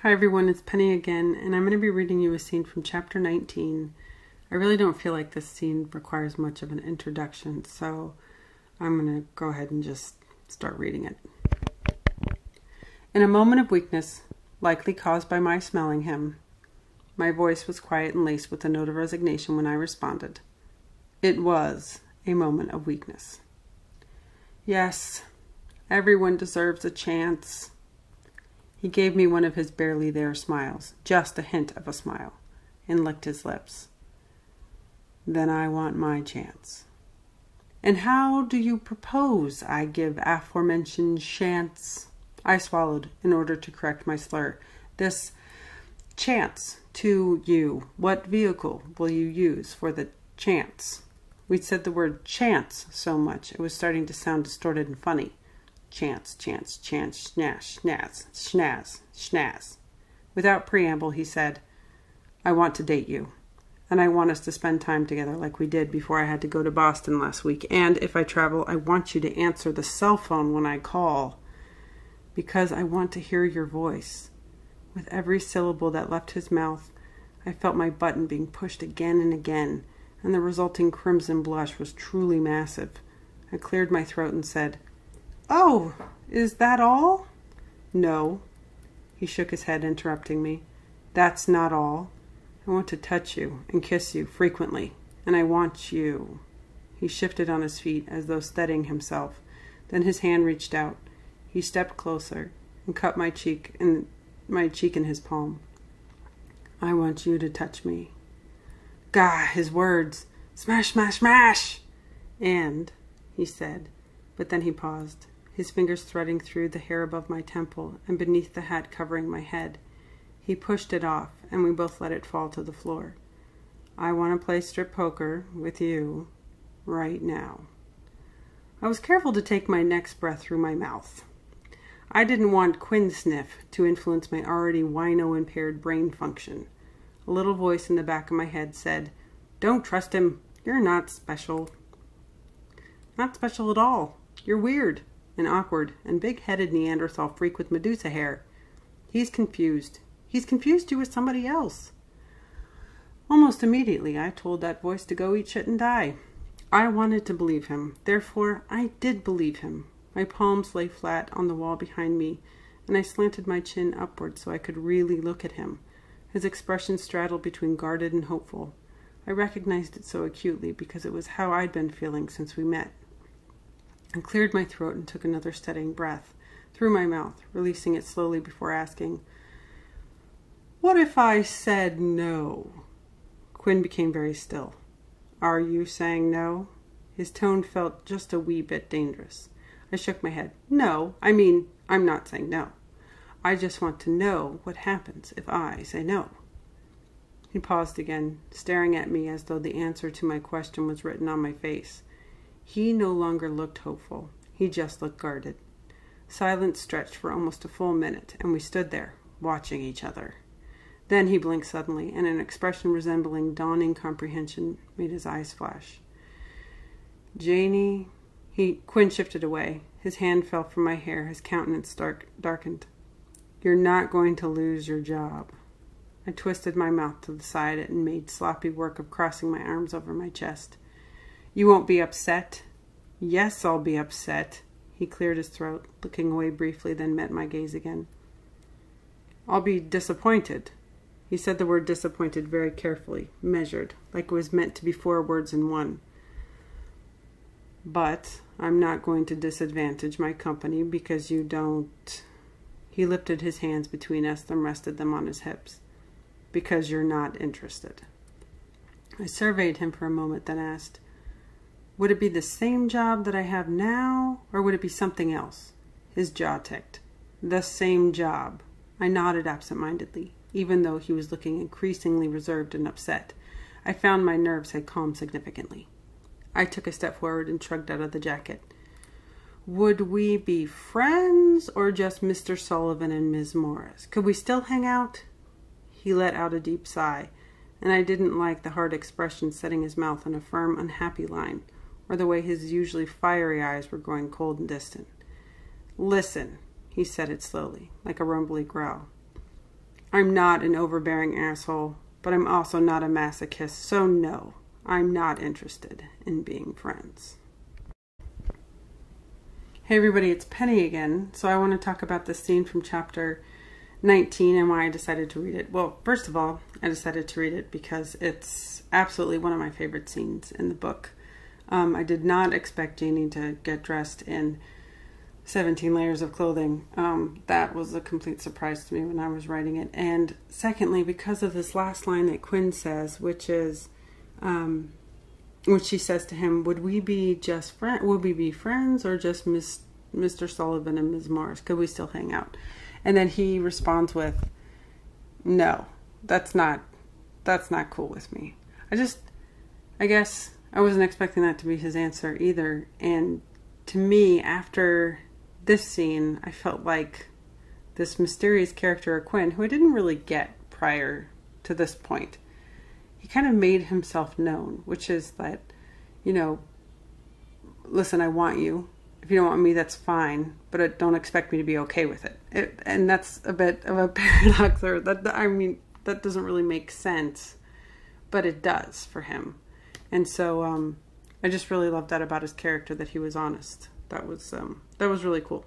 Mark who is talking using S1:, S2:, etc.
S1: Hi everyone, it's Penny again, and I'm going to be reading you a scene from Chapter 19. I really don't feel like this scene requires much of an introduction, so I'm going to go ahead and just start reading it. In a moment of weakness, likely caused by my smelling him, my voice was quiet and laced with a note of resignation when I responded. It was a moment of weakness. Yes, everyone deserves a chance. He gave me one of his barely there smiles, just a hint of a smile, and licked his lips. Then I want my chance. And how do you propose I give aforementioned chance? I swallowed in order to correct my slur. This chance to you. What vehicle will you use for the chance? We'd said the word chance so much, it was starting to sound distorted and funny. Chance, chance, chance, schnash, schnaz, schnaz, schnaz. Without preamble, he said, I want to date you, and I want us to spend time together like we did before I had to go to Boston last week, and if I travel, I want you to answer the cell phone when I call, because I want to hear your voice. With every syllable that left his mouth, I felt my button being pushed again and again, and the resulting crimson blush was truly massive. I cleared my throat and said, Oh, is that all? No. He shook his head, interrupting me. That's not all. I want to touch you and kiss you frequently, and I want you. He shifted on his feet as though steadying himself. Then his hand reached out. He stepped closer and cut my cheek in his palm. I want you to touch me. Gah, his words. Smash, smash, smash! And, he said, but then he paused, his fingers threading through the hair above my temple and beneath the hat covering my head. He pushed it off, and we both let it fall to the floor. I want to play strip poker with you right now. I was careful to take my next breath through my mouth. I didn't want Quinn sniff to influence my already wino-impaired brain function. A little voice in the back of my head said, Don't trust him. You're not special. Not special at all. You're weird and awkward and big-headed Neanderthal freak with Medusa hair. He's confused. He's confused you with somebody else. Almost immediately, I told that voice to go eat shit and die. I wanted to believe him. Therefore, I did believe him. My palms lay flat on the wall behind me, and I slanted my chin upward so I could really look at him. His expression straddled between guarded and hopeful. I recognized it so acutely because it was how I'd been feeling since we met. I cleared my throat and took another steadying breath through my mouth, releasing it slowly before asking, What if I said no? Quinn became very still. Are you saying no? His tone felt just a wee bit dangerous. I shook my head. No, I mean, I'm not saying no. I just want to know what happens if I say no. He paused again, staring at me as though the answer to my question was written on my face. He no longer looked hopeful. He just looked guarded. Silence stretched for almost a full minute, and we stood there, watching each other. Then he blinked suddenly, and an expression resembling dawning comprehension made his eyes flash. Janie... Quinn shifted away. His hand fell from my hair. His countenance darkened. You're not going to lose your job. I twisted my mouth to the side and made sloppy work of crossing my arms over my chest. You won't be upset? Yes, I'll be upset. He cleared his throat, looking away briefly, then met my gaze again. I'll be disappointed. He said the word disappointed very carefully, measured, like it was meant to be 4 words in one. But I'm not going to disadvantage my company because you don't... He lifted his hands between us, then rested them on his hips. Because you're not interested. I surveyed him for a moment, then asked, Would it be the same job that I have now, or would it be something else? His jaw ticked. The same job. I nodded absent-mindedly, even though he was looking increasingly reserved and upset. I found my nerves had calmed significantly. I took a step forward and shrugged out of the jacket. Would we be friends, or just Mr. Sullivan and Ms. Morris? Could we still hang out? He let out a deep sigh, and I didn't like the hard expression setting his mouth in a firm, unhappy line, or the way his usually fiery eyes were growing cold and distant. Listen, he said it slowly, like a rumbly growl. I'm not an overbearing asshole, but I'm also not a masochist, so no, I'm not interested in being friends. Hey everybody, it's Penny again. So I want to talk about this scene from chapter 19 and why I decided to read it. Well, first of all, I decided to read it because it's absolutely one of my favorite scenes in the book. I did not expect Janie to get dressed in 17 layers of clothing. That was a complete surprise to me when I was writing it. And secondly, because of this last line that Quinn says, which is, which she says to him, would we be friends or just Mr. Sullivan and Ms. Morris? Could we still hang out? And then he responds with, no, that's not cool with me. I guess I wasn't expecting that to be his answer either. And to me, after this scene, I felt like this mysterious character of Quinn, who I didn't really get prior to this point, he kind of made himself known, which is that, you know, listen, I want you. If you don't want me, that's fine, but don't expect me to be okay with it. And that's a bit of a paradox, or that doesn't really make sense, but it does for him. And so I just really loved that about his character, that he was honest. That was really cool.